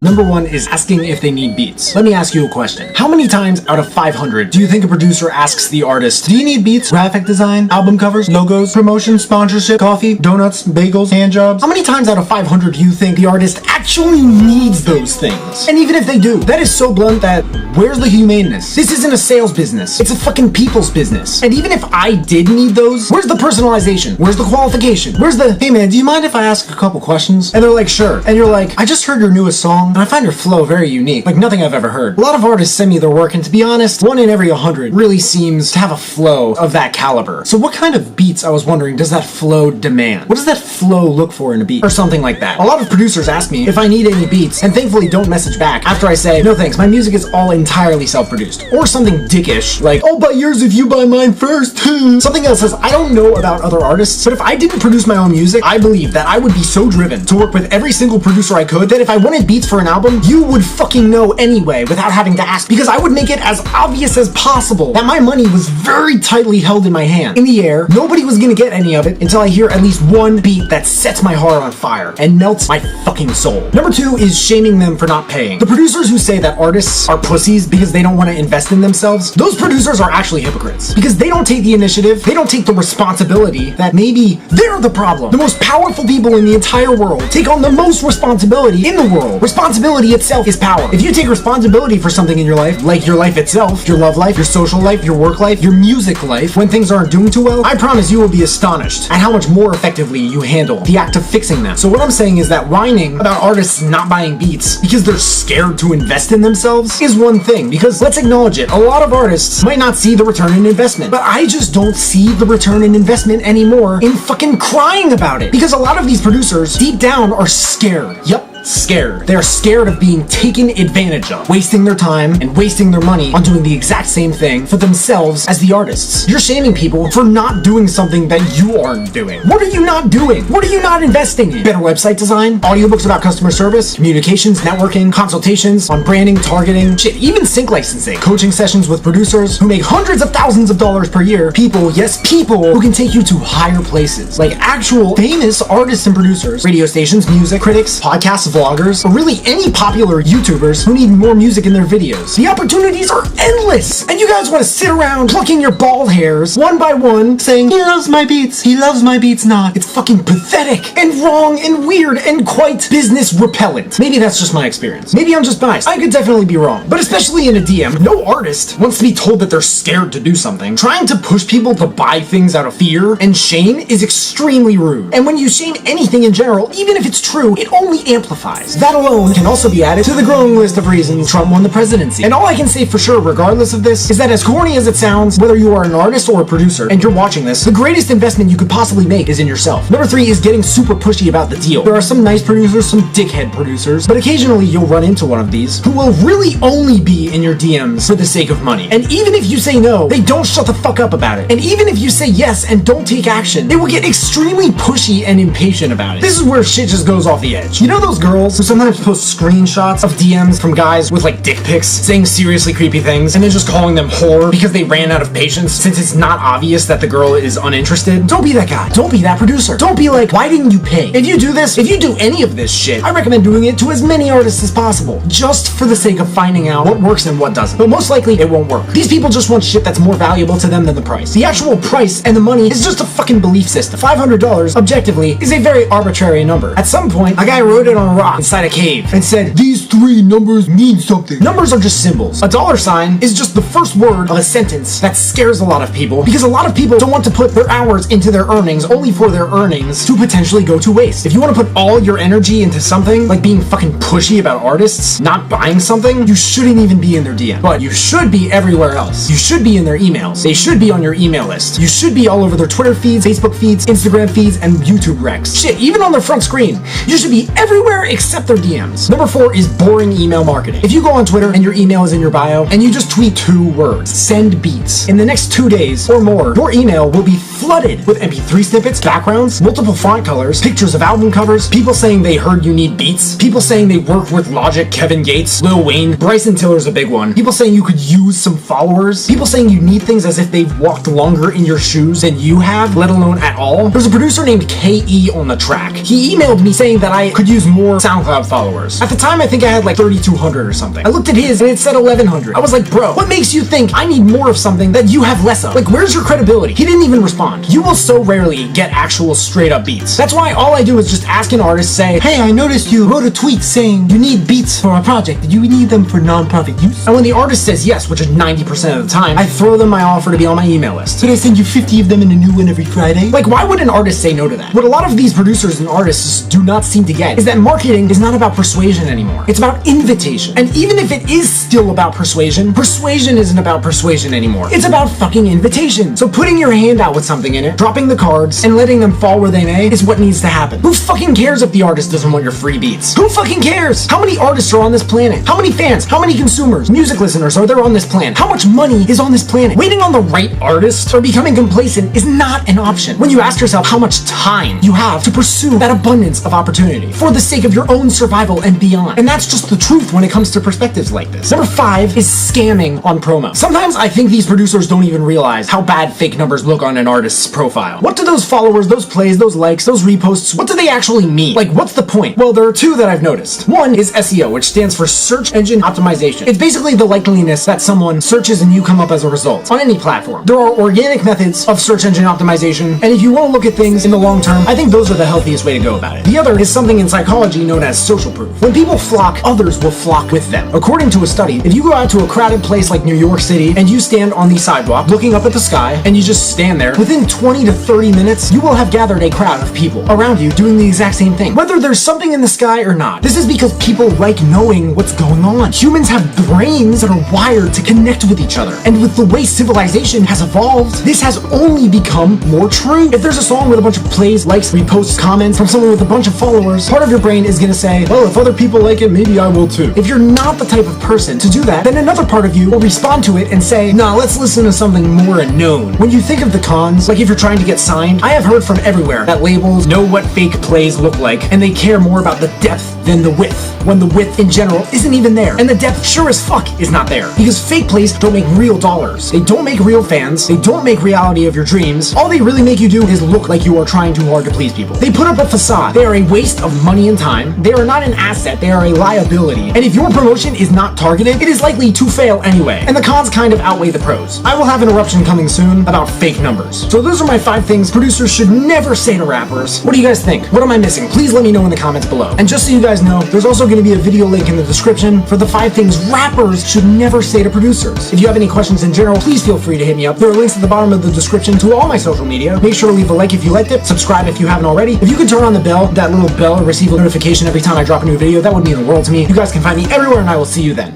Number 1 is asking if they need beats. Let me ask you a question. How many times out of 500 do you think a producer asks the artist, do you need beats, graphic design, album covers, logos, promotion, sponsorship, coffee, donuts, bagels, hand jobs? How many times out of 500 do you think the artist actually needs those things? And even if they do, that is so blunt that where's the humaneness? This isn't a sales business. It's a fucking people's business. And even if I did need those, where's the personalization? Where's the qualification? Where's the, hey man, do you mind if I ask a couple questions? And they're like, sure. And you're like, I just heard your newest song, and I find your flow very unique, like nothing I've ever heard. A lot of artists send me their work, and to be honest, 1 in every 100 really seems to have a flow of that caliber. So what kind of beats, I was wondering, does that flow demand? What does that flow look for in a beat? Or something like that. A lot of producers ask me if I need any beats, and thankfully don't message back after I say, no thanks, my music is all entirely self-produced. Or something dickish, like, I'll buy yours if you buy mine first. Something else says, I don't know about other artists, but if I didn't produce my own music, I believe that I would be so driven to work with every single producer I could that if I wanted beats for an album, you would fucking know anyway without having to ask, because I would make it as obvious as possible that my money was very tightly held in my hand, in the air. Nobody was gonna get any of it until I hear at least one beat that sets my heart on fire and melts my fucking soul. Number 2 is shaming them for not paying. The producers who say that artists are pussies because they don't want to invest in themselves, those producers are actually hypocrites, because they don't take the initiative, they don't take the responsibility that maybe they're the problem. The most powerful people in the entire world take on the most responsibility in the world. Responsibility itself is power. If you take responsibility for something in your life, like your life itself, your love life, your social life, your work life, your music life, when things aren't doing too well, I promise you will be astonished at how much more effectively you handle the act of fixing them. So what I'm saying is that whining about artists not buying beats because they're scared to invest in themselves is one thing, because let's acknowledge it, a lot of artists might not see the return in investment, but I just don't see the return in investment anymore in fucking crying about it, because a lot of these producers deep down are scared. Yep. Scared. They're scared of being taken advantage of, wasting their time and wasting their money on doing the exact same thing for themselves as the artists. You're shaming people for not doing something that you aren't doing. What are you not doing? What are you not investing in? Better website design, audiobooks about customer service, communications, networking, consultations on branding, targeting, shit, even sync licensing, coaching sessions with producers who make hundreds of thousands of dollars per year, people, yes, people who can take you to higher places, like actual famous artists and producers, radio stations, music critics, podcasts, vloggers, or really any popular YouTubers who need more music in their videos. The opportunities are endless, and you guys want to sit around plucking your bald hairs one by one saying, he loves my beats, he loves my beats not. It's fucking pathetic and wrong and weird and quite business repellent. Maybe that's just my experience. Maybe I'm just biased. I could definitely be wrong. But especially in a DM, no artist wants to be told that they're scared to do something. Trying to push people to buy things out of fear and shame is extremely rude. And when you shame anything in general, even if it's true, it only amplifies. That alone can also be added to the growing list of reasons Trump won the presidency. And all I can say for sure, regardless of this, is that as corny as it sounds, whether you are an artist or a producer, and you're watching this, the greatest investment you could possibly make is in yourself. Number 3 is getting super pushy about the deal. There are some nice producers, some dickhead producers, but occasionally you'll run into one of these who will really only be in your DMs for the sake of money. And even if you say no, they don't shut the fuck up about it. And even if you say yes and don't take action, they will get extremely pushy and impatient about it. This is where shit just goes off the edge. You know those girls who sometimes post screenshots of DMs from guys with like dick pics saying seriously creepy things and then just calling them whore because they ran out of patience since it's not obvious that the girl is uninterested? Don't be that guy. Don't be that producer. Don't be like, why didn't you pay? If you do this, if you do any of this shit, I recommend doing it to as many artists as possible, just for the sake of finding out what works and what doesn't. But most likely it won't work. These people just want shit that's more valuable to them than the price. The actual price and the money is just a fucking belief system. $500 objectively is a very arbitrary number. At some point, a guy wrote it on a rock inside a cave and said, these 3 numbers mean something. Numbers are just symbols. A $sign is just the first word of a sentence that scares a lot of people, because a lot of people don't want to put their hours into their earnings only for their earnings to potentially go to waste. If you want to put all your energy into something, like being fucking pushy about artists not buying something, you shouldn't even be in their DM. But you should be everywhere else. You should be in their emails. They should be on your email list. You should be all over their Twitter feeds, Facebook feeds, Instagram feeds, and YouTube recs. Shit, even on their front screen. You should be everywhere except their DMs. Number 4 is boring email marketing. If you go on Twitter and your email is in your bio and you just tweet 2 words, send beats, in the next 2 days or more, your email will be flooded with MP3 snippets, backgrounds, multiple font colors, pictures of album covers, people saying they heard you need beats, people saying they work with Logic, Kevin Gates, Lil Wayne, Bryson Tiller's a big one, people saying you could use some followers, people saying you need things as if they've walked longer in your shoes than you have, let alone at all. There's a producer named KE on the track. He emailed me saying that I could use more more SoundCloud followers. At the time, I think I had like 3,200 or something. I looked at his and it said 1,100. I was like, bro, what makes you think I need more of something that you have less of? Like, where's your credibility? He didn't even respond. You will so rarely get actual straight up beats. That's why all I do is just ask an artist, say, hey, I noticed you wrote a tweet saying you need beats for a project. Do you need them for non-profit use? And when the artist says yes, which is 90% of the time, I throw them my offer to be on my email list. Could I send you 50 of them and a new one every Friday? Like, why would an artist say no to that? What a lot of these producers and artists do not seem to get is that marketing is not about persuasion anymore. It's about invitation. And even if it is still about persuasion, persuasion isn't about persuasion anymore. It's about fucking invitation. So putting your hand out with something in it, dropping the cards, and letting them fall where they may is what needs to happen. Who fucking cares if the artist doesn't want your free beats? Who fucking cares? How many artists are on this planet? How many fans? How many consumers, music listeners are there on this planet? How much money is on this planet? Waiting on the right artist or becoming complacent is not an option when you ask yourself how much time you have to pursue that abundance of opportunity for the sake of your own survival and beyond. And that's just the truth when it comes to perspectives like this. Number 5 is scamming on promo. Sometimes I think these producers don't even realize how bad fake numbers look on an artist's profile. What do those followers, those plays, those likes, those reposts, what do they actually mean? Like, what's the point? Well, there are two that I've noticed. One is SEO, which stands for search engine optimization. It's basically the likeliness that someone searches and you come up as a result on any platform. There are organic methods of search engine optimization, and if you want to look at things in the long term, I think those are the healthiest way to go about it. The other is something in psychology known as social proof. When people flock, others will flock with them. According to a study, if you go out to a crowded place like New York City and you stand on the sidewalk looking up at the sky and you just stand there, within 20 to 30 minutes, you will have gathered a crowd of people around you doing the exact same thing, whether there's something in the sky or not. This is because people like knowing what's going on. Humans have brains that are wired to connect with each other, and with the way civilization has evolved, this has only become more true. If there's a song with a bunch of plays, likes, reposts, comments from someone with a bunch of followers, part of your brain is gonna say, well, if other people like it, maybe I will too. If you're not the type of person to do that, then another part of you will respond to it and say, nah, let's listen to something more unknown. When you think of the cons, like if you're trying to get signed, I have heard from everywhere that labels know what fake plays look like, and they care more about the depth than the width, when the width in general isn't even there, and the depth sure as fuck is not there, because fake plays don't make real dollars. They don't make real fans. They don't make reality of your dreams. All they really make you do is look like you are trying too hard to please people. They put up a facade. They are a waste of money and time. They are not an asset. They are a liability. And if your promotion is not targeted, it is likely to fail anyway. And the cons kind of outweigh the pros. I will have an eruption coming soon about fake numbers. So those are my 5 things producers should never say to rappers. What do you guys think? What am I missing? Please let me know in the comments below. And just so you guys know, there's also going to be a video link in the description for the 5 things rappers should never say to producers. If you have any questions in general, please feel free to hit me up. There are links at the bottom of the description to all my social media. Make sure to leave a like if you liked it, subscribe if you haven't already. If you could turn on the bell, that little bell, and receive a notification every time I drop a new video, that would mean the world to me. You guys can find me everywhere, and I will see you then.